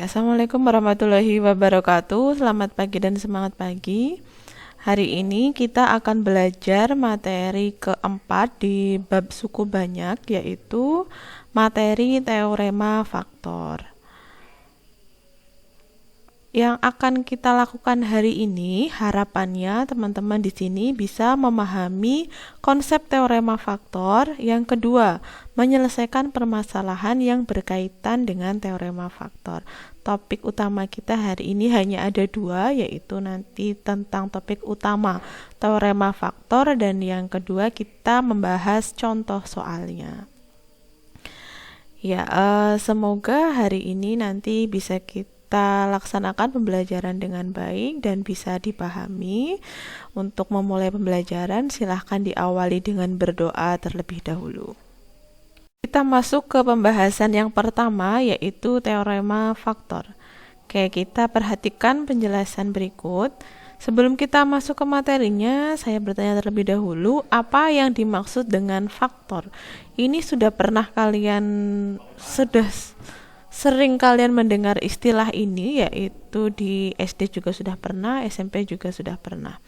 Assalamualaikum warahmatullahi wabarakatuh. Selamat pagi dan semangat pagi. Hari ini kita akan belajar materi keempat di bab suku banyak, yaitu materi teorema faktor. Yang akan kita lakukan hari ini, harapannya teman-teman di sini bisa memahami konsep teorema faktor. Yang kedua, menyelesaikan permasalahan yang berkaitan dengan teorema faktor. Topik utama kita hari ini hanya ada dua, yaitu nanti tentang topik utama teorema faktor, dan yang kedua kita membahas contoh soalnya. Semoga hari ini nanti bisa kita laksanakan pembelajaran dengan baik dan bisa dipahami. Untuk memulai pembelajaran, silahkan diawali dengan berdoa terlebih dahulu. Kita masuk ke pembahasan yang pertama, yaitu teorema faktor. Oke, kita perhatikan penjelasan berikut. Sebelum kita masuk ke materinya, saya bertanya terlebih dahulu, apa yang dimaksud dengan faktor? Ini sudah sering kalian mendengar istilah ini, yaitu di SD juga sudah pernah, SMP juga sudah pernah.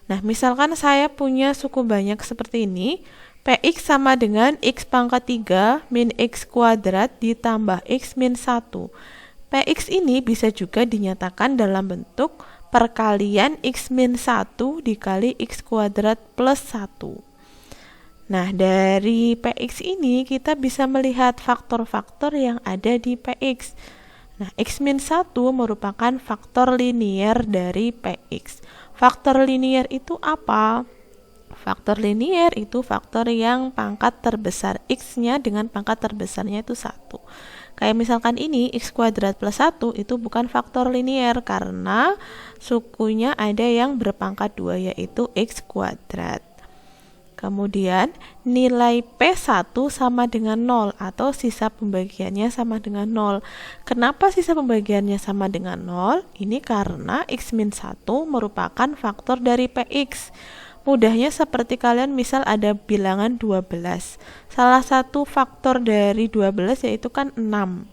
Nah, misalkan saya punya suku banyak seperti ini, Px sama dengan x pangkat 3 min x kuadrat ditambah x min 1. Px ini bisa juga dinyatakan dalam bentuk perkalian x min 1 dikali x kuadrat plus 1. Nah, dari Px ini kita bisa melihat faktor-faktor yang ada di Px. Nah, x min 1 merupakan faktor linier dari Px. Faktor linier itu apa? Faktor linier itu faktor yang pangkat terbesar x-nya dengan pangkat terbesarnya itu 1. Kayak misalkan ini, x kuadrat plus 1 itu bukan faktor linier karena sukunya ada yang berpangkat 2, yaitu x kuadrat. Kemudian nilai P1 sama dengan 0 atau sisa pembagiannya sama dengan 0. Kenapa sisa pembagiannya sama dengan 0? Ini karena x min 1 merupakan faktor dari Px. Mudahnya seperti kalian misal ada bilangan 12. Salah satu faktor dari 12 yaitu kan 6.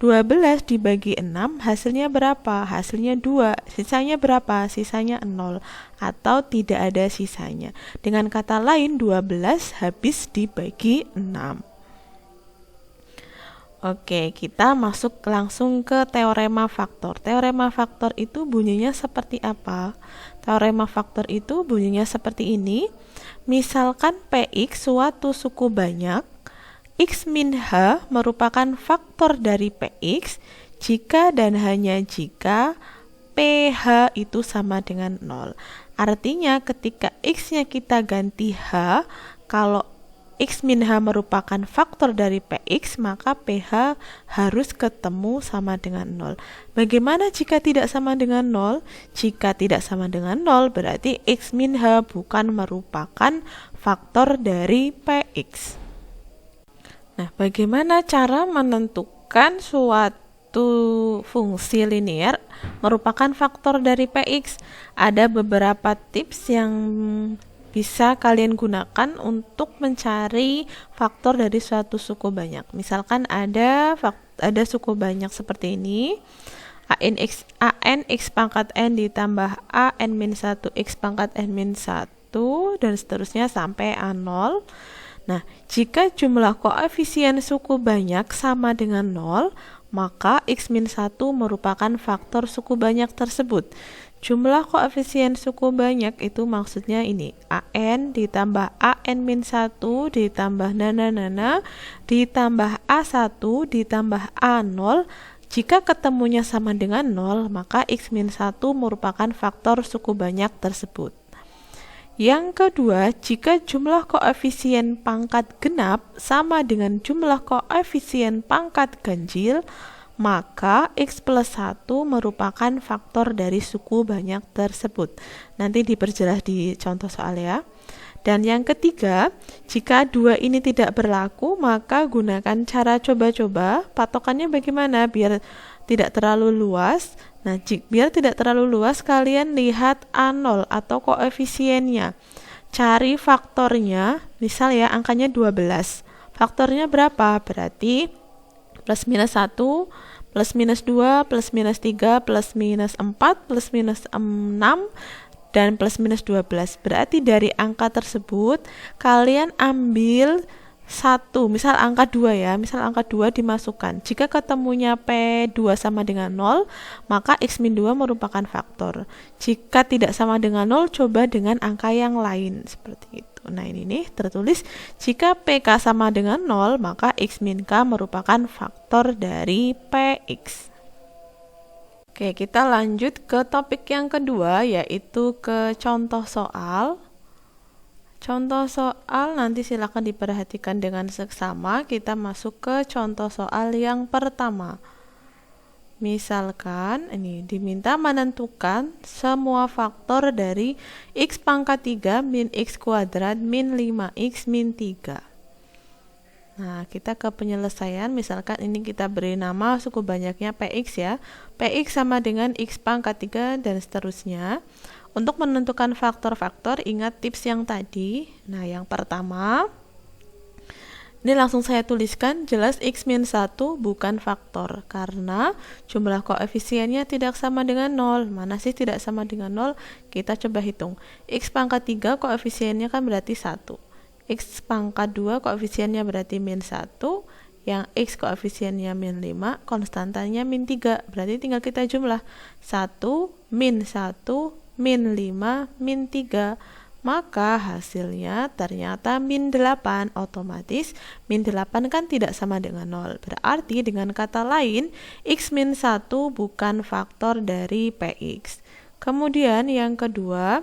12 dibagi 6 hasilnya berapa? Hasilnya 2. Sisanya berapa? Sisanya 0 atau tidak ada sisanya. Dengan kata lain 12 habis dibagi 6. Oke, kita masuk langsung ke teorema faktor. Teorema faktor itu bunyinya seperti apa? Teorema faktor itu bunyinya seperti ini. Misalkan Px suatu suku banyak, x min h merupakan faktor dari Px jika dan hanya jika ph itu sama dengan 0. Artinya ketika x-nya kita ganti h, kalau x min h merupakan faktor dari Px, maka ph harus ketemu sama dengan 0. Bagaimana jika tidak sama dengan 0? Jika tidak sama dengan 0, berarti x min h bukan merupakan faktor dari Px. Nah, bagaimana cara menentukan suatu fungsi linier merupakan faktor dari Px? Ada beberapa tips yang bisa kalian gunakan untuk mencari faktor dari suatu suku banyak. Misalkan ada suku banyak seperti ini, an x pangkat n ditambah an min 1 x pangkat n min 1 dan seterusnya sampai a0. Nah, jika jumlah koefisien suku banyak sama dengan 0, maka x min 1 merupakan faktor suku banyak tersebut. Jumlah koefisien suku banyak itu maksudnya ini, an ditambah an min 1 ditambah nana ditambah a1 ditambah a0. Jika ketemunya sama dengan 0, maka x min 1 merupakan faktor suku banyak tersebut. Yang kedua, jika jumlah koefisien pangkat genap sama dengan jumlah koefisien pangkat ganjil, maka x plus 1 merupakan faktor dari suku banyak tersebut. Nanti diperjelas di contoh soal ya. Dan yang ketiga, jika dua ini tidak berlaku, maka gunakan cara coba-coba. Patokannya bagaimana? Biar tidak terlalu luas. Nah, biar tidak terlalu luas, kalian lihat A0 atau koefisiennya. Cari faktornya, misal ya angkanya 12. Faktornya berapa? Berarti plus minus 1 Plus minus 2, plus minus 3, plus minus 4, plus minus 6, dan plus minus 12. Berarti dari angka tersebut kalian ambil satu, misal angka 2 ya, misal angka 2 dimasukkan. Jika ketemunya P2 sama dengan 0, maka X-2 merupakan faktor. Jika tidak sama dengan 0, coba dengan angka yang lain, seperti itu. Nah ini nih tertulis, jika PK sama dengan 0, maka X-K merupakan faktor dari PX. Oke, kita lanjut ke topik yang kedua, yaitu ke contoh soal. Contoh soal nanti silakan diperhatikan dengan seksama. Kita masuk ke contoh soal yang pertama. Misalkan ini diminta menentukan semua faktor dari X pangkat 3 min X kuadrat min 5X min 3. Nah, kita ke penyelesaian. Misalkan ini kita beri nama suku banyaknya PX ya. PX sama dengan X pangkat 3 dan seterusnya. Untuk menentukan faktor-faktor, ingat tips yang tadi. Nah, yang pertama, ini langsung saya tuliskan, jelas X-1 bukan faktor. Karena jumlah koefisiennya tidak sama dengan 0. Mana sih tidak sama dengan 0? Kita coba hitung. X pangkat 3 koefisiennya kan berarti 1. X pangkat 2 koefisiennya berarti min 1, yang X koefisiennya min 5, konstantanya min 3, berarti tinggal kita jumlah 1, min 1, min 5, min 3, maka hasilnya ternyata min 8, otomatis min 8 kan tidak sama dengan 0, berarti dengan kata lain X min 1 bukan faktor dari PX. Kemudian yang kedua,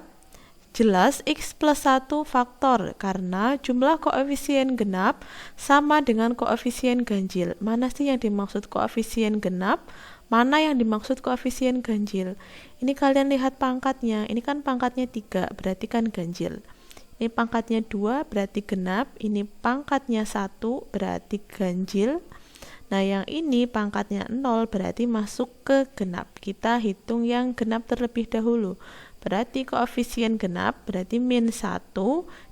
jelas X plus 1 faktor karena jumlah koefisien genap sama dengan koefisien ganjil. Mana sih yang dimaksud koefisien genap? Mana yang dimaksud koefisien ganjil? Ini kalian lihat pangkatnya. Ini kan pangkatnya 3, berarti kan ganjil. Ini pangkatnya 2, berarti genap. Ini pangkatnya 1, berarti ganjil. Nah, yang ini pangkatnya 0, berarti masuk ke genap. Kita hitung yang genap terlebih dahulu. Berarti koefisien genap berarti min 1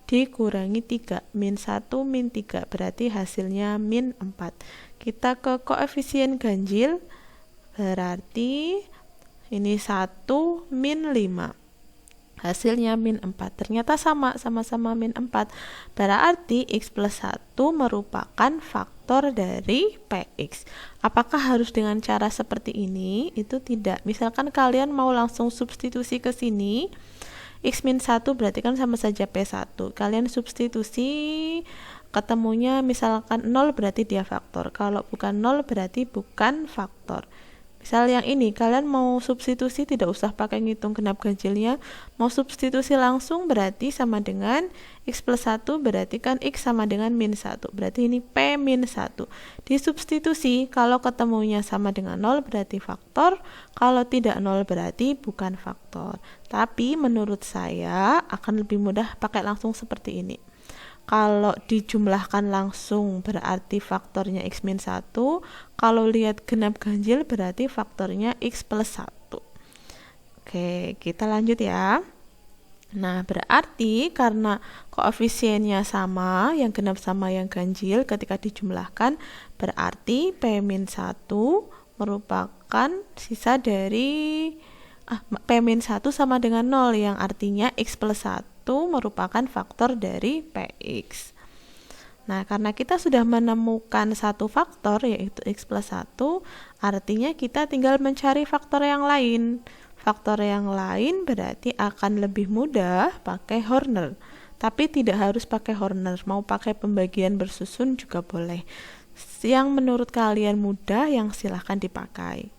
dikurangi 3. Min 1 min 3 berarti hasilnya min 4. Kita ke koefisien ganjil, berarti ini 1 min 5. Hasilnya min 4. Ternyata sama-sama min 4. Berarti X plus 1 merupakan faktor dari PX. Apakah harus dengan cara seperti ini? Itu tidak. Misalkan kalian mau langsung substitusi ke sini, X min 1 berarti kan sama saja P1. Kalian substitusi, ketemunya misalkan 0 berarti dia faktor. Kalau bukan 0 berarti bukan faktor. Misal yang ini, kalian mau substitusi tidak usah pakai ngitung genap ganjilnya, mau substitusi langsung berarti sama dengan X plus 1 berarti kan X sama dengan min 1, berarti ini P min 1. Disubstitusi, kalau ketemunya sama dengan 0 berarti faktor, kalau tidak 0 berarti bukan faktor. Tapi menurut saya akan lebih mudah pakai langsung seperti ini. Kalau dijumlahkan langsung berarti faktornya X min 1. Kalau lihat genap ganjil berarti faktornya X plus 1. Oke, kita lanjut ya. Nah, berarti karena koefisiennya sama, yang genap sama yang ganjil ketika dijumlahkan, berarti P min 1 merupakan sisa dari P min 1 sama dengan 0, yang artinya X plus 1 merupakan faktor dari PX. Nah, karena kita sudah menemukan satu faktor yaitu X plus 1, artinya kita tinggal mencari faktor yang lain. Faktor yang lain berarti akan lebih mudah pakai Horner. Tapi tidak harus pakai Horner, mau pakai pembagian bersusun juga boleh. Yang menurut kalian mudah, yang silahkan dipakai.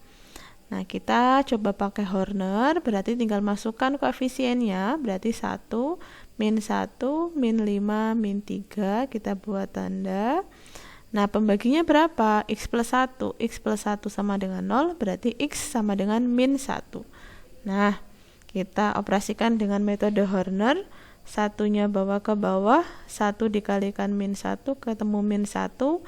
Nah, kita coba pakai Horner, berarti tinggal masukkan koefisiennya, berarti 1, min 1, min 5, min 3, kita buat tanda. Nah, pembaginya berapa? X plus 1. X plus 1 sama dengan 0, berarti X sama dengan min 1. Nah, kita operasikan dengan metode Horner. Satunya bawa ke bawah, 1 dikalikan min 1, ketemu min 1.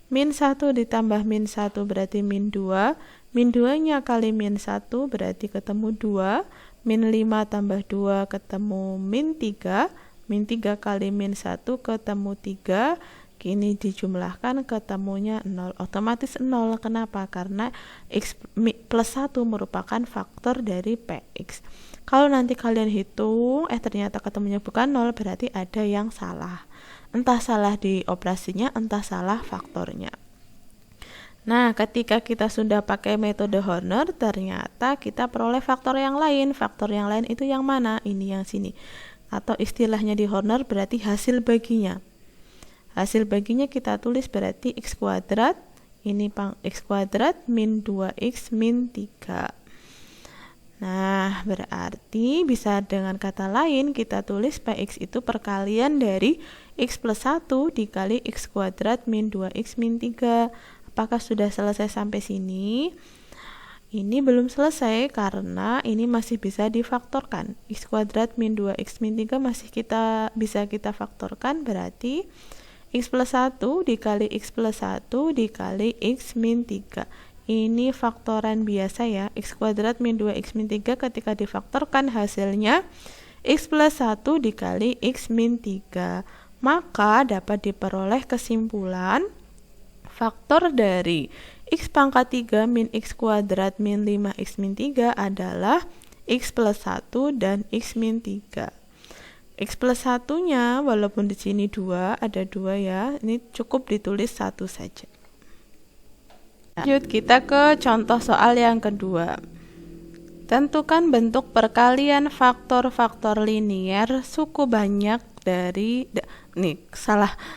Min 1 ditambah min 1 berarti min 2. Min 2-nya kali min 1 berarti ketemu 2. Min 5 tambah 2 ketemu min 3. Min 3 kali min 1 ketemu 3. Ini dijumlahkan ketemunya 0. Otomatis 0. Kenapa? Karena X plus 1 merupakan faktor dari PX. Kalau nanti kalian hitung, ternyata ketemunya bukan 0, berarti ada yang salah. Entah salah di operasinya, entah salah faktornya. Nah, ketika kita sudah pakai metode Horner, ternyata kita peroleh faktor yang lain. Faktor yang lain itu yang mana? Ini yang sini. Atau istilahnya di Horner berarti hasil baginya. Hasil baginya kita tulis berarti X kuadrat, ini X kuadrat min 2X min 3. Nah, berarti bisa dengan kata lain kita tulis PX itu perkalian dari X plus 1 dikali X kuadrat min 2X min 3. Apakah sudah selesai sampai sini? Ini belum selesai karena ini masih bisa difaktorkan. X kuadrat min 2X min 3 masih bisa kita faktorkan, berarti X plus 1 dikali X plus 1 dikali X min 3. Ini faktoran biasa ya. X kuadrat min 2X min 3 ketika difaktorkan hasilnya X plus 1 dikali X min 3. Maka dapat diperoleh kesimpulan faktor dari X pangkat 3 min X kuadrat min 5X min 3 adalah X plus 1 dan X min 3. X plus 1-nya walaupun di sini 2, ada 2 ya, ini cukup ditulis 1 saja. Lanjut kita ke contoh soal yang kedua. Tentukan bentuk perkalian faktor-faktor linier suku banyak dari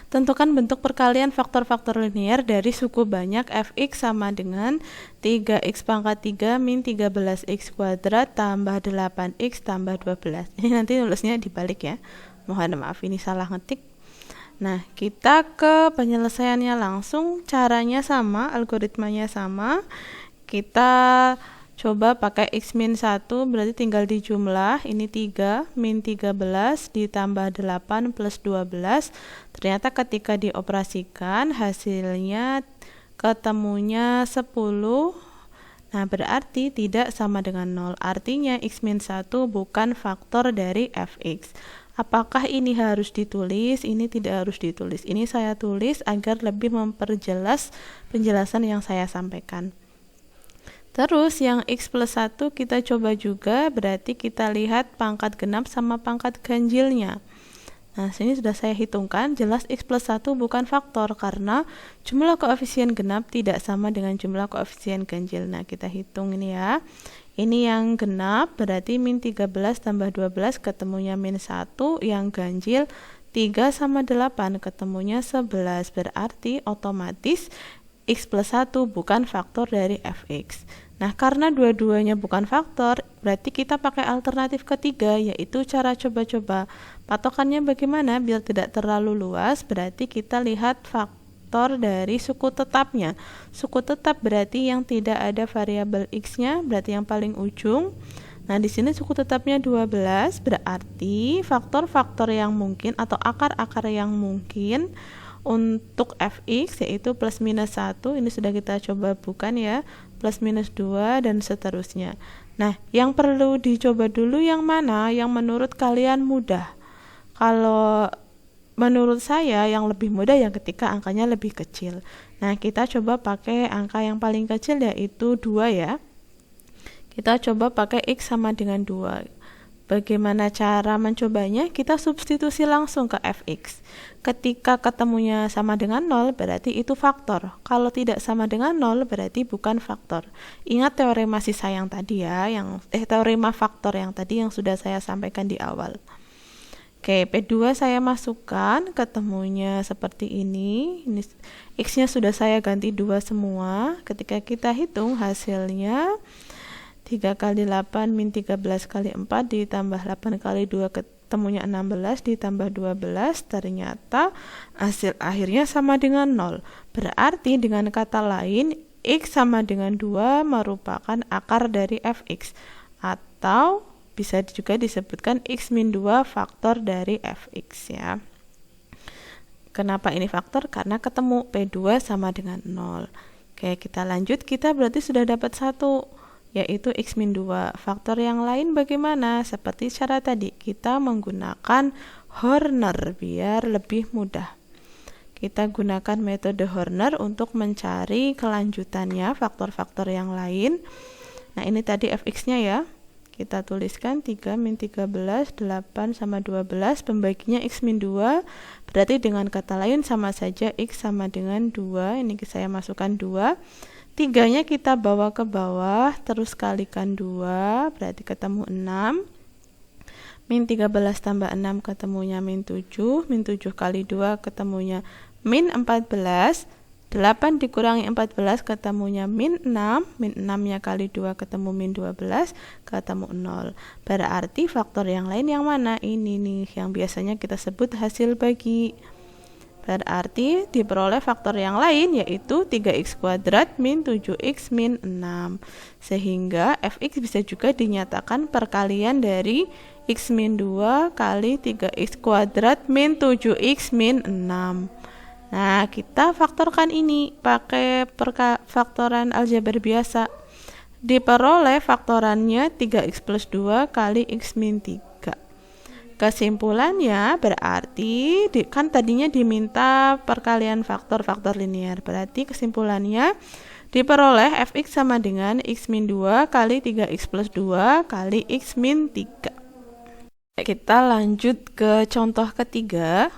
tentukan bentuk perkalian faktor-faktor linier dari suku banyak fx sama dengan 3x pangkat 3 min 13x kuadrat tambah 8x tambah 12. Ini nanti nulisnya dibalik ya. Mohon maaf ini salah ngetik. Nah, kita ke penyelesaiannya langsung. Caranya sama, algoritmanya sama. Kita coba pakai X min 1, berarti tinggal dijumlah. Ini 3 min 13 ditambah 8 plus 12. Ternyata ketika dioperasikan hasilnya ketemunya 10. Nah, berarti tidak sama dengan 0. Artinya X min 1 bukan faktor dari fx. Apakah ini harus ditulis? Ini tidak harus ditulis. Ini saya tulis agar lebih memperjelas penjelasan yang saya sampaikan. Terus yang X plus 1 kita coba juga, berarti kita lihat pangkat genap sama pangkat ganjilnya. Nah, sini sudah saya hitungkan, jelas X plus 1 bukan faktor karena jumlah koefisien genap tidak sama dengan jumlah koefisien ganjil. Nah, kita hitung ini ya. Ini yang genap berarti min 13 tambah 12 ketemunya min 1, yang ganjil 3 sama 8 ketemunya 11, berarti otomatis X plus 1 bukan faktor dari fx. Nah, karena dua-duanya bukan faktor, berarti kita pakai alternatif ketiga, yaitu cara coba-coba. Patokannya bagaimana? Biar tidak terlalu luas, berarti kita lihat faktor dari suku tetapnya. Suku tetap berarti yang tidak ada variabel x-nya, berarti yang paling ujung. Nah, di sini suku tetapnya 12, berarti faktor-faktor yang mungkin atau akar-akar yang mungkin untuk fx yaitu plus minus 1, ini sudah kita coba bukan ya, plus minus 2 dan seterusnya. Nah, yang perlu dicoba dulu yang mana? Yang menurut kalian mudah. Kalau menurut saya yang lebih mudah yang ketika angkanya lebih kecil. Nah, kita coba pakai angka yang paling kecil yaitu 2 ya. Kita coba pakai x sama dengan 2. Bagaimana cara mencobanya? Kita substitusi langsung ke fx. Ketika ketemunya sama dengan 0, berarti itu faktor. Kalau tidak sama dengan 0, berarti bukan faktor. Ingat teorema sisa yang tadi ya, teorema faktor yang tadi yang sudah saya sampaikan di awal. Oke, P2 saya masukkan, ketemunya seperti ini. Ini x-nya sudah saya ganti 2 semua. Ketika kita hitung hasilnya 3 kali 8 min 13 kali 4 ditambah 8 kali 2 ketemunya 16 ditambah 12, ternyata hasil akhirnya sama dengan 0. Berarti dengan kata lain x sama dengan 2 merupakan akar dari fx, atau bisa juga disebutkan x min 2 faktor dari fx ya. Kenapa ini faktor? Karena ketemu P2 sama dengan 0. Oke, kita lanjut. Kita berarti sudah dapat 1, yaitu x min 2. Faktor yang lain bagaimana? Seperti cara tadi, kita menggunakan Horner biar lebih mudah. kita gunakan metode Horner untuk mencari kelanjutannya, faktor-faktor yang lain. Nah, ini tadi fx-nya ya. Kita tuliskan 3 min 13, 8 sama 12, pembaginya x min 2, berarti dengan kata lain sama saja x sama dengan 2, ini saya masukkan 2, 3-nya kita bawa ke bawah, terus kalikan 2, berarti ketemu 6, min 13 tambah 6 ketemunya min 7, min 7 kali 2 ketemunya min 14, 8 dikurangi 14 ketemunya min 6, min 6-nya kali 2 ketemu min 12, ketemu 0. Berarti faktor yang lain yang mana? Ini nih, yang biasanya kita sebut hasil bagi. Berarti diperoleh faktor yang lain yaitu 3x kuadrat min 7x min 6. Sehingga fx bisa juga dinyatakan perkalian dari x min 2 kali 3x kuadrat min 7x min 6. Nah, kita faktorkan ini pakai faktoran aljabar biasa. Diperoleh faktorannya 3x plus 2 kali x min 3. Kesimpulannya berarti, kan tadinya diminta perkalian faktor-faktor linear. Berarti kesimpulannya diperoleh fx sama dengan x min 2 kali 3x plus 2 kali x min 3. Kita lanjut ke contoh ketiga.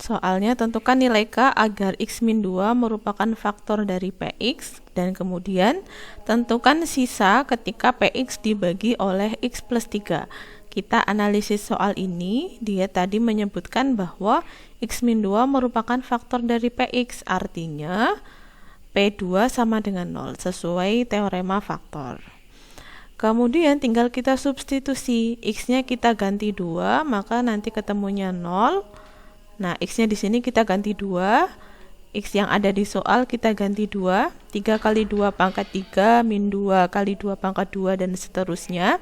Soalnya tentukan nilai K agar x min 2 merupakan faktor dari Px, dan kemudian tentukan sisa ketika Px dibagi oleh x plus 3. Kita analisis soal ini, dia tadi menyebutkan bahwa x min 2 merupakan faktor dari Px, artinya P2 sama dengan 0, sesuai teorema faktor. Kemudian tinggal kita substitusi, x-nya kita ganti 2, maka nanti ketemunya 0. Nah, x-nya di sini kita ganti 2, x yang ada di soal kita ganti 2, 3 kali 2 pangkat 3, min 2 kali 2 pangkat 2, dan seterusnya.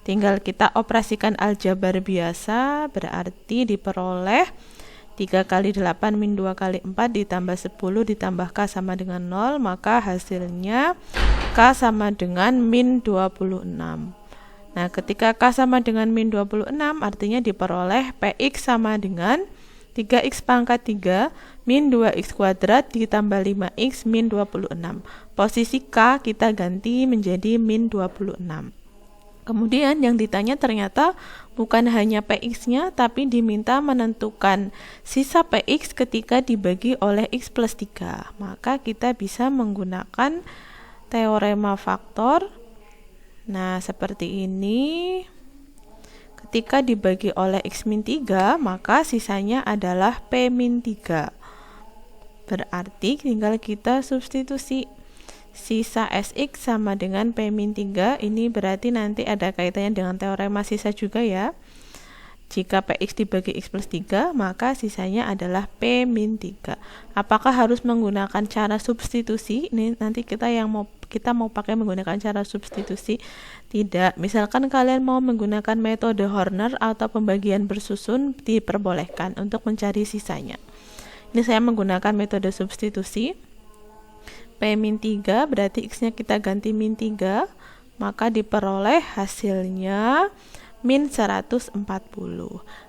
Tinggal kita operasikan aljabar biasa, berarti diperoleh 3 kali 8 min 2 kali 4 ditambah 10 ditambah K sama dengan 0, maka hasilnya K sama dengan min 26. Nah, ketika K sama dengan min 26, artinya diperoleh Px sama dengan 3x pangkat 3 min 2x kuadrat ditambah 5x min 26. Posisi K kita ganti menjadi min 26. Kemudian yang ditanya ternyata bukan hanya Px-nya, tapi diminta menentukan sisa Px ketika dibagi oleh x plus 3. Maka kita bisa menggunakan teorema faktor. Nah, seperti ini. Ketika dibagi oleh x min 3, maka sisanya adalah P min 3. Berarti tinggal kita substitusi. Sisa Sx sama dengan P min 3, ini berarti nanti ada kaitannya dengan teorema sisa juga ya. Jika Px dibagi x plus 3, maka sisanya adalah P min 3. Apakah harus menggunakan cara substitusi? Ini nanti kita mau pakai menggunakan cara substitusi. Tidak. Misalkan kalian mau menggunakan metode Horner atau pembagian bersusun, diperbolehkan untuk mencari sisanya. Ini saya menggunakan metode substitusi. P min 3 berarti x-nya kita ganti min 3, maka diperoleh hasilnya min 140.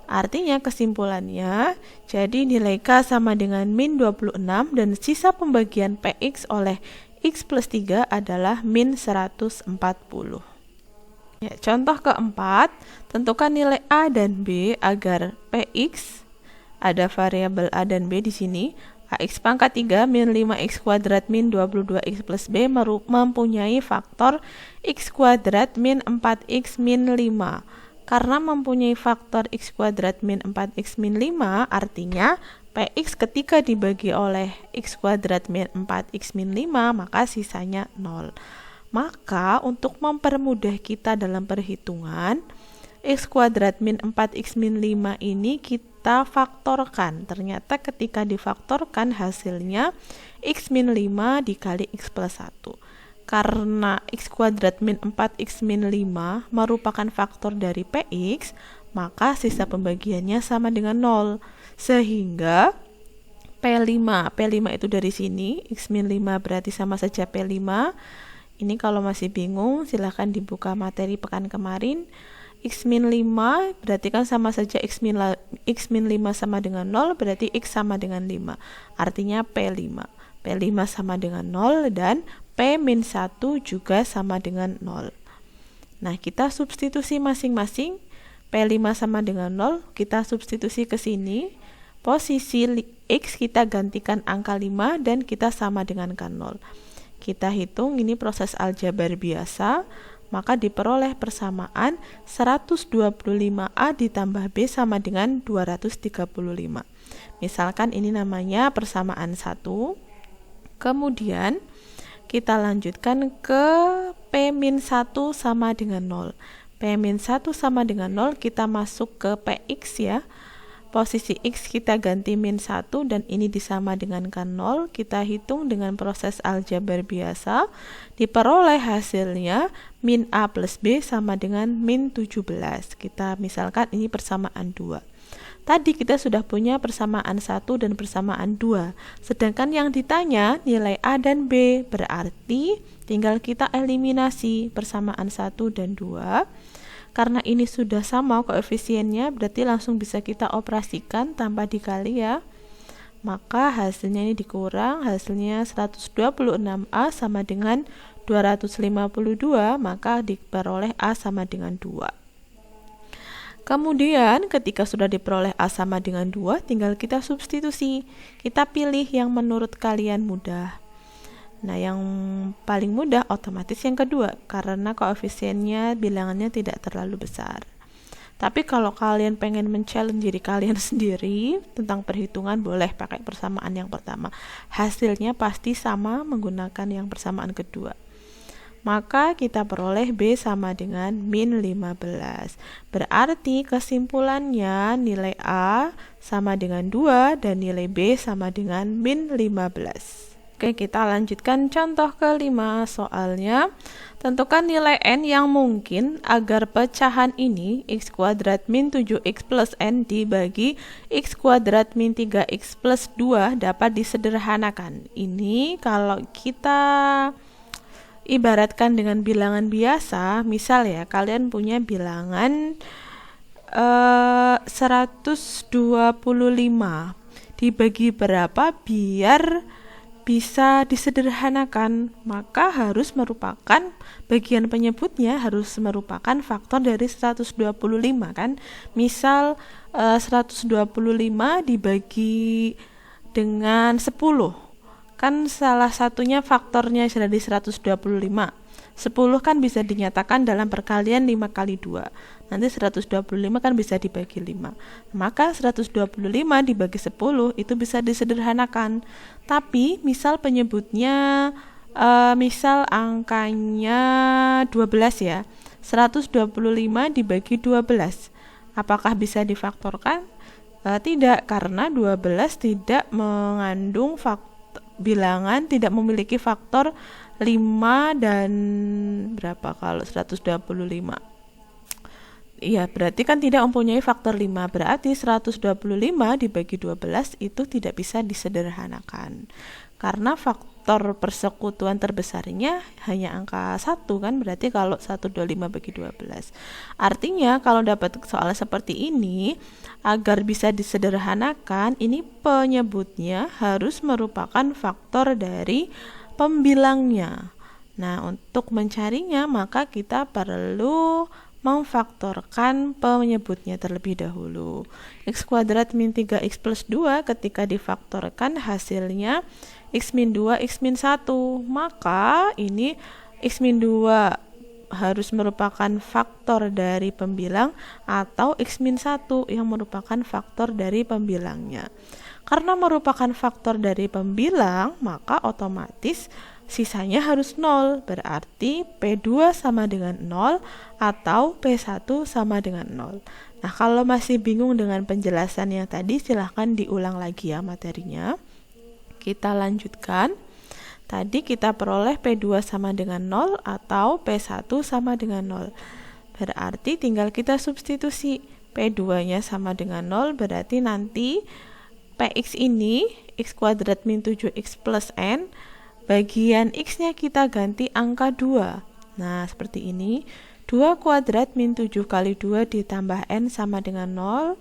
Artinya kesimpulannya, jadi nilai K sama dengan min 26 dan sisa pembagian Px oleh x plus 3 adalah min 140. Ya, contoh keempat, tentukan nilai A dan B agar Px, ada variabel A dan B di sini, ax pangkat 3 min 5x kuadrat min 22x plus b mempunyai faktor x kuadrat min 4x min 5. Karena mempunyai faktor x kuadrat min 4x min 5, artinya Px ketika dibagi oleh x kuadrat min 4x min 5, maka sisanya 0. Maka untuk mempermudah kita dalam perhitungan, x kuadrat min 4x min 5 ini kita faktorkan. Ternyata ketika difaktorkan hasilnya x min 5 dikali x plus 1. Karena x kuadrat min 4x min 5 merupakan faktor dari Px, maka sisa pembagiannya sama dengan 0. Sehingga P5 itu dari sini, x min 5 berarti sama saja P5. Ini kalau masih bingung silahkan dibuka materi pekan kemarin. X min 5 berarti kan sama saja X min 5 sama dengan 0, berarti X sama dengan 5. Artinya P5. P5 sama dengan 0 dan P min 1 juga sama dengan 0. Nah, kita substitusi masing-masing. P5 sama dengan 0, kita substitusi ke sini. Posisi X kita gantikan angka 5 dan kita sama dengan kan 0. Kita hitung, ini proses aljabar biasa. Maka diperoleh persamaan 125A ditambah B sama dengan 235. Misalkan ini namanya persamaan 1. Kemudian kita lanjutkan ke P-1 sama dengan 0. P-1 sama dengan 0, kita masuk ke PX ya. Posisi X kita ganti min 1 dan ini disama dengan kan 0. Kita hitung dengan proses aljabar biasa. Diperoleh hasilnya min A plus B sama dengan min 17. Kita misalkan ini persamaan 2. Tadi kita sudah punya persamaan 1 dan persamaan 2. Sedangkan yang ditanya nilai A dan B. Berarti tinggal kita eliminasi persamaan 1 dan 2. Karena ini sudah sama koefisiennya, berarti langsung bisa kita operasikan tanpa dikali ya. Maka hasilnya ini dikurang, hasilnya 126A sama dengan 252, maka diperoleh A sama dengan 2. Kemudian ketika sudah diperoleh A sama dengan 2, tinggal kita substitusi. Kita pilih yang menurut kalian mudah. Nah, yang paling mudah otomatis yang kedua, karena koefisiennya bilangannya tidak terlalu besar. Tapi kalau kalian pengen men-challenge diri kalian sendiri tentang perhitungan, boleh pakai persamaan yang pertama. Hasilnya pasti sama menggunakan yang persamaan kedua. Maka kita peroleh B sama dengan min 15. Berarti kesimpulannya nilai A sama dengan 2 dan nilai B sama dengan min 15. Oke, kita lanjutkan contoh kelima. Soalnya, tentukan nilai N yang mungkin agar pecahan ini X kuadrat min 7X plus N dibagi X kuadrat min 3X plus 2 dapat disederhanakan. Ini kalau kita ibaratkan dengan bilangan biasa, misal ya, kalian punya bilangan 125 dibagi berapa biar bisa disederhanakan, maka harus merupakan bagian penyebutnya harus merupakan faktor dari 125 kan. Misal 125 dibagi dengan 10 kan salah satunya faktornya dari 125. 10 kan bisa dinyatakan dalam perkalian 5 kali 2. Nanti 125 kan bisa dibagi 5. Maka 125 dibagi 10 itu bisa disederhanakan. Tapi misal penyebutnya misal angkanya 12 ya. 125 dibagi 12. Apakah bisa difaktorkan? Tidak, karena 12 tidak mengandung bilangan, tidak memiliki faktor 5 dan berapa kalau 125. Iya, berarti kan tidak mempunyai faktor 5. Berarti 125 dibagi 12 itu tidak bisa disederhanakan. Karena faktor persekutuan terbesarnya hanya angka 1 kan, berarti kalau 125 bagi 12. Artinya kalau dapat soal seperti ini, agar bisa disederhanakan, ini penyebutnya harus merupakan faktor dari pembilangnya. Nah, untuk mencarinya maka kita perlu memfaktorkan penyebutnya terlebih dahulu. X kuadrat min 3X plus 2 ketika difaktorkan hasilnya X min 2, X min 1. Maka ini X min 2 harus merupakan faktor dari pembilang atau X min 1 yang merupakan faktor dari pembilangnya. Karena merupakan faktor dari pembilang, maka otomatis sisanya harus 0, berarti P2 sama dengan 0 atau P1 sama dengan 0. Nah, kalau masih bingung dengan penjelasan yang tadi, silahkan diulang lagi ya materinya. Kita lanjutkan. Tadi kita peroleh P2 sama dengan 0 atau P1 sama dengan 0. Berarti tinggal kita substitusi. P2-nya sama dengan 0, berarti nanti Px ini X kuadrat min 7X plus N, bagian X-nya kita ganti angka 2. Nah, seperti ini. 2 kuadrat min 7 kali 2 ditambah N sama dengan 0.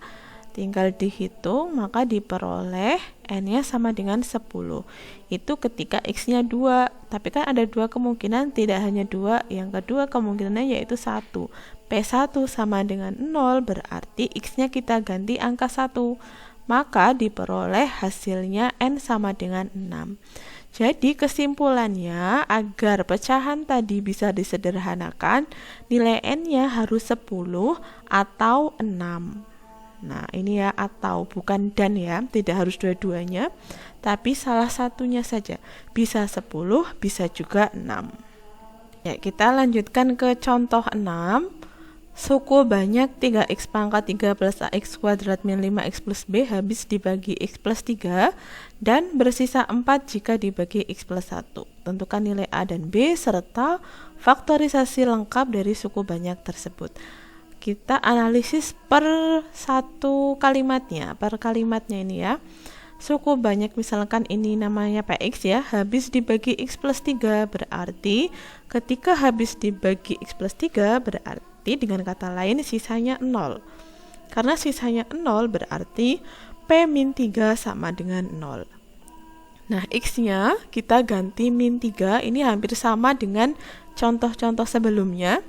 Tinggal dihitung, maka diperoleh N-nya sama dengan 10. Itu ketika X-nya 2. Tapi kan ada dua kemungkinan, tidak hanya 2. Yang kedua kemungkinannya yaitu 1. P1 sama dengan 0, berarti X-nya kita ganti angka 1. Maka diperoleh hasilnya N sama dengan 6. Jadi kesimpulannya, agar pecahan tadi bisa disederhanakan, nilai N-nya harus 10 atau 6. Nah, ini ya, atau bukan dan ya, tidak harus dua-duanya, tapi salah satunya saja. Bisa 10, bisa juga 6. Ya, kita lanjutkan ke contoh 6. Suku banyak 3x pangkat 3 plus ax kuadrat min 5x plus b habis dibagi x plus 3 dan bersisa 4 jika dibagi x plus 1. Tentukan nilai a dan b serta faktorisasi lengkap dari suku banyak tersebut. Kita analisis per satu kalimatnya, per kalimatnya ini ya. Suku banyak misalkan ini namanya px ya, habis dibagi x plus 3, berarti ketika habis dibagi x plus 3 berarti dengan kata lain sisanya 0. Karena sisanya 0 berarti p min 3 sama dengan 0. Nah, x-nya kita ganti min 3, ini hampir sama dengan contoh-contoh sebelumnya.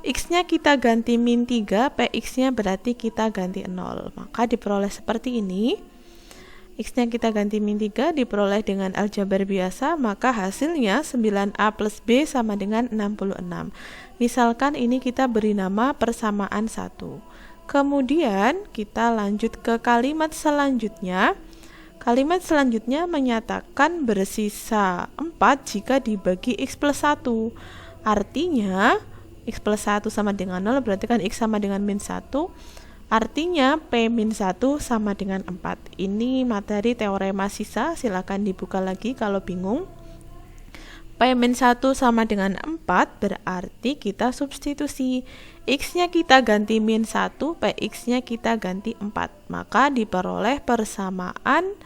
X-nya kita ganti min 3, Px-nya berarti kita ganti 0. Maka diperoleh seperti ini. X-nya kita ganti min 3 diperoleh dengan aljabar biasa, maka hasilnya 9A plus B sama dengan 66. Misalkan ini kita beri nama persamaan 1. Kemudian kita lanjut ke kalimat selanjutnya. Kalimat selanjutnya menyatakan bersisa 4 jika dibagi X plus 1. Artinya X plus 1 sama dengan 0, berarti kan X sama dengan min 1. Artinya P min 1 sama dengan 4. Ini materi teorema sisa, silakan dibuka lagi kalau bingung. P min 1 sama dengan 4, berarti kita substitusi. X-nya kita ganti min 1, Px-nya kita ganti 4. Maka diperoleh persamaan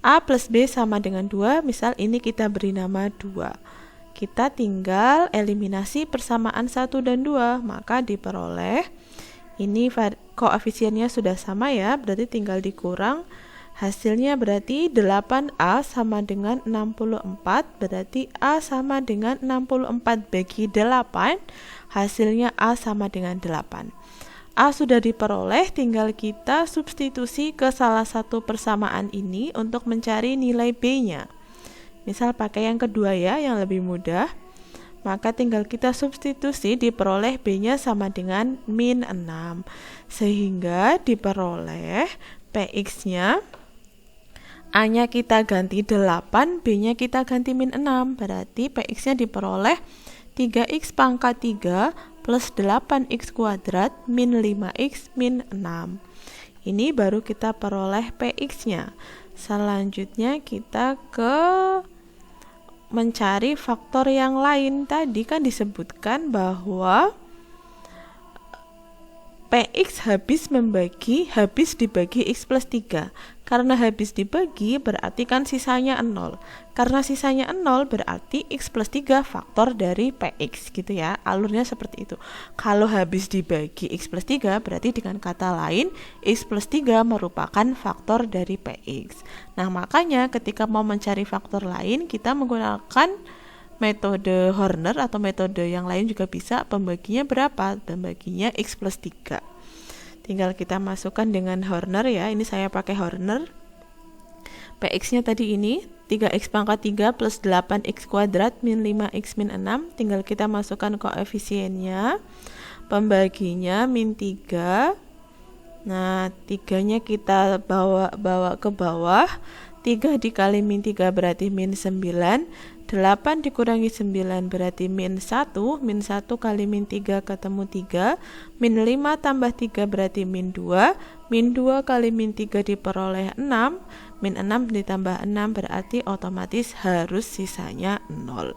A plus B sama dengan 2, misal ini kita beri nama 2. Kita tinggal eliminasi persamaan 1 dan 2, maka diperoleh ini koefisiennya sudah sama ya, berarti tinggal dikurang. Hasilnya berarti 8A sama dengan 64, berarti A sama dengan 64 bagi 8, hasilnya A sama dengan 8. A sudah diperoleh, tinggal kita substitusi ke salah satu persamaan ini untuk mencari nilai B-nya. Misal pakai yang kedua ya, yang lebih mudah. Maka tinggal kita substitusi, diperoleh B-nya sama dengan min 6. Sehingga diperoleh Px-nya, A-nya kita ganti 8, B-nya kita ganti min 6. Berarti Px-nya diperoleh 3x pangkat 3 plus 8x kuadrat min 5x min 6. Ini baru kita peroleh Px-nya. Selanjutnya kita ke mencari faktor yang lain. Tadi kan disebutkan bahwa Px habis dibagi X plus 3. Karena habis dibagi berarti kan sisanya 0. Karena sisanya 0 berarti X plus 3 faktor dari Px gitu ya. Alurnya seperti itu. Kalau habis dibagi X plus 3 berarti dengan kata lain X plus 3 merupakan faktor dari Px. Nah, makanya ketika mau mencari faktor lain kita menggunakan metode Horner atau metode yang lain juga bisa. Pembaginya berapa? Pembaginya X plus 3. Tinggal kita masukkan dengan Horner ya. Ini saya pakai Horner. Px-nya tadi ini 3x pangkat 3 plus 8x kuadrat min 5x min 6. Tinggal kita masukkan koefisiennya. Pembaginya min 3. Nah, 3-nya kita bawa ke bawah. 3 dikali min 3 berarti min 9. 8 dikurangi 9 berarti min 1. Min 1 kali min 3 ketemu 3. Min 5 tambah 3 berarti min 2. Min 2 kali min 3 diperoleh 6. Min 6 ditambah 6 berarti otomatis harus sisanya 0.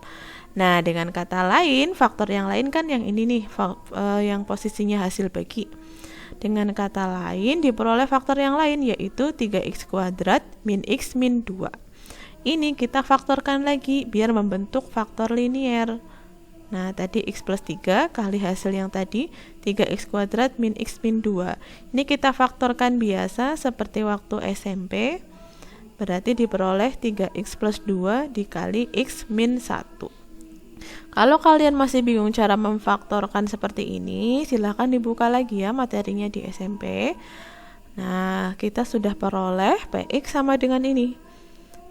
Nah, dengan kata lain, faktor yang lain kan yang ini nih, yang posisinya hasil bagi. Dengan kata lain, diperoleh faktor yang lain yaitu 3x kuadrat min x min 2. Ini kita faktorkan lagi biar membentuk faktor linier. Nah, tadi x plus 3 kali hasil yang tadi 3x kuadrat min x min 2. Ini kita faktorkan biasa seperti waktu SMP. Berarti diperoleh 3x plus 2 dikali x min 1. Kalau kalian masih bingung cara memfaktorkan seperti ini, silahkan dibuka lagi ya materinya di SMP. Nah, kita sudah peroleh px sama dengan ini.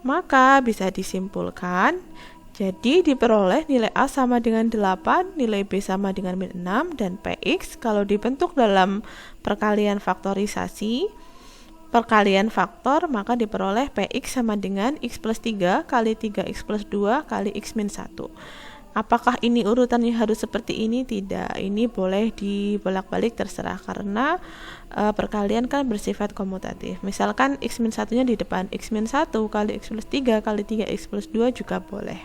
Maka bisa disimpulkan, jadi diperoleh nilai A sama dengan 8, nilai B sama dengan min 6, dan px kalau dibentuk dalam perkalian faktorisasi, perkalian faktor, maka diperoleh px sama dengan x plus 3 kali 3x plus 2 kali x min 1. Apakah ini urutannya harus seperti ini? Tidak, ini boleh dibolak-balik terserah karena perkalian kan bersifat komutatif. Misalkan x min 1 nya di depan, x min 1 kali x plus 3 kali 3x plus 2 juga boleh.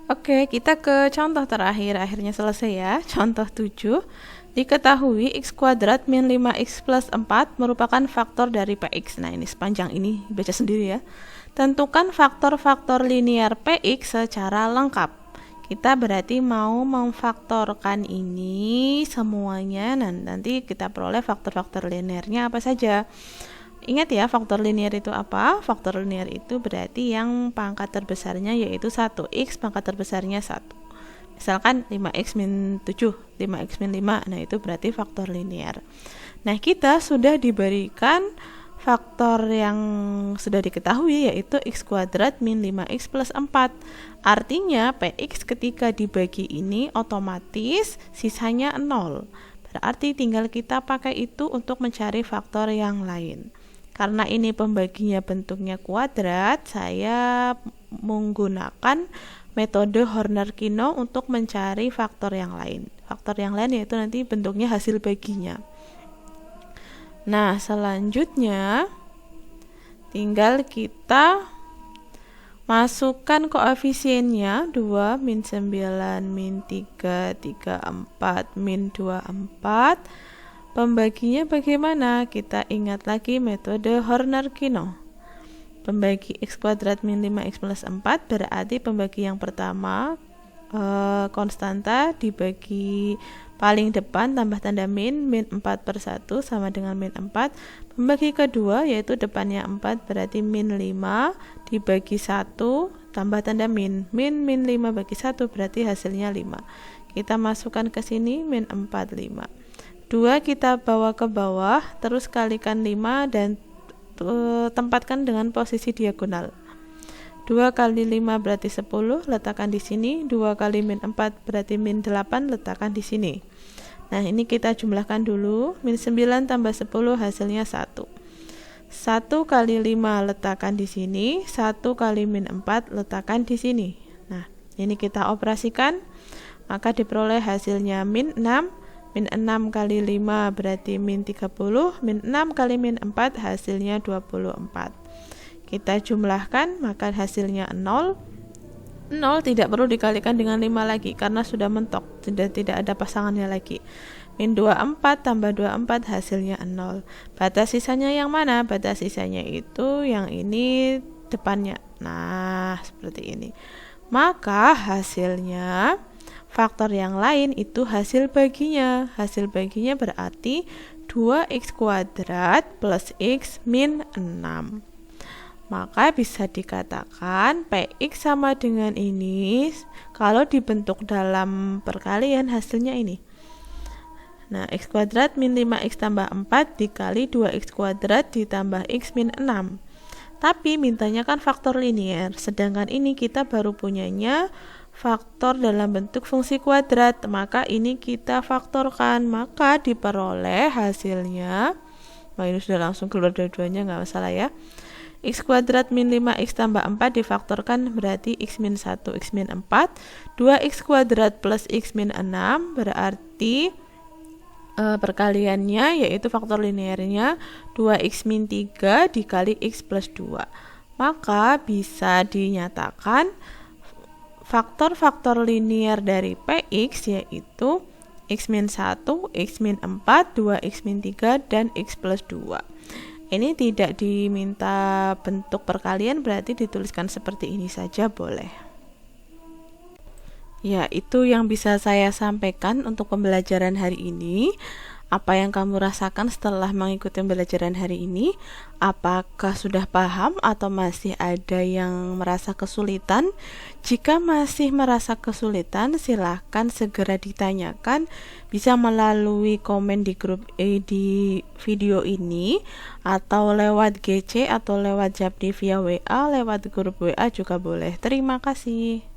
Oke, kita ke contoh terakhir, akhirnya selesai ya. Contoh 7, diketahui x kuadrat min 5x plus 4 merupakan faktor dari px. Nah, ini sepanjang ini, baca sendiri ya. Tentukan faktor-faktor linear px secara lengkap. Kita berarti mau memfaktorkan ini semuanya, dan nanti kita peroleh faktor-faktor linearnya apa saja. Ingat ya, faktor linear itu apa? Faktor linear itu berarti yang pangkat terbesarnya yaitu 1, x pangkat terbesarnya 1. Misalkan 5x min 7, 5x min 5, nah itu berarti faktor linear. Nah, kita sudah diberikan faktor yang sudah diketahui yaitu x kuadrat min 5x plus 4. Artinya px ketika dibagi ini otomatis sisanya 0. Berarti tinggal kita pakai itu untuk mencari faktor yang lain. Karena ini pembaginya bentuknya kuadrat, saya menggunakan metode Horner-Kino untuk mencari faktor yang lain. Faktor yang lain yaitu nanti bentuknya hasil baginya. Nah, selanjutnya tinggal kita masukkan koefisiennya 2, min 9, min 3, 3, 4, min 2, 4. Pembaginya bagaimana? Kita ingat lagi metode Horner-Kino. Pembagi x kuadrat min 5x plus 4 berarti pembagi yang pertama konstanta dibagi paling depan tambah tanda min 4 per 1 sama dengan min 4. Pembagi kedua yaitu depannya 4 berarti min 5 dibagi 1 tambah tanda min 5 bagi 1 berarti hasilnya 5. Kita masukkan ke sini min 4, 5. 2 kita bawa ke bawah, terus kalikan 5 dan tempatkan dengan posisi diagonal. 2 kali 5 berarti 10, letakkan di sini. 2 kali min 4 berarti min 8, letakkan di sini. Nah, ini kita jumlahkan dulu. Min 9 tambah 10 hasilnya 1. 1 kali 5 letakkan di sini. 1 kali min 4 letakkan di sini. Nah, ini kita operasikan. Maka diperoleh hasilnya min 6. Min 6 kali 5 berarti min 30. Min 6 kali min 4 hasilnya 24. Kita jumlahkan, maka hasilnya 0. 0 tidak perlu dikalikan dengan 5 lagi karena sudah mentok, sudah tidak ada pasangannya lagi. Min 24 tambah 24 hasilnya 0. Batas sisanya yang mana? Batas sisanya itu yang ini depannya. Nah, seperti ini. Maka hasilnya faktor yang lain itu hasil baginya. Hasil baginya berarti 2x kuadrat plus x min 6. Maka bisa dikatakan px sama dengan ini kalau dibentuk dalam perkalian hasilnya ini. Nah, x kuadrat min 5x tambah 4 dikali 2x kuadrat ditambah x min 6. Tapi mintanya kan faktor linear, sedangkan ini kita baru punyanya faktor dalam bentuk fungsi kuadrat. Maka ini kita faktorkan, maka diperoleh hasilnya. Nah, ini sudah langsung keluar dua-duanya, nggak masalah ya. X kuadrat min 5x tambah 4 difaktorkan berarti x min 1, x min 4. 2x kuadrat plus x min 6 berarti perkaliannya yaitu faktor linearnya 2x min 3 dikali x plus 2. Maka bisa dinyatakan faktor-faktor linear dari px yaitu x min 1, x min 4, 2x min 3, dan x plus 2. Ini tidak diminta bentuk perkalian, berarti dituliskan seperti ini saja boleh. Ya, itu yang bisa saya sampaikan untuk pembelajaran hari ini. Apa yang kamu rasakan setelah mengikuti pembelajaran hari ini? Apakah sudah paham atau masih ada yang merasa kesulitan? Jika masih merasa kesulitan, silahkan segera ditanyakan, bisa melalui komen di grup di video ini, atau lewat GC atau lewat Japri via WA, lewat grup WA juga boleh. Terima kasih.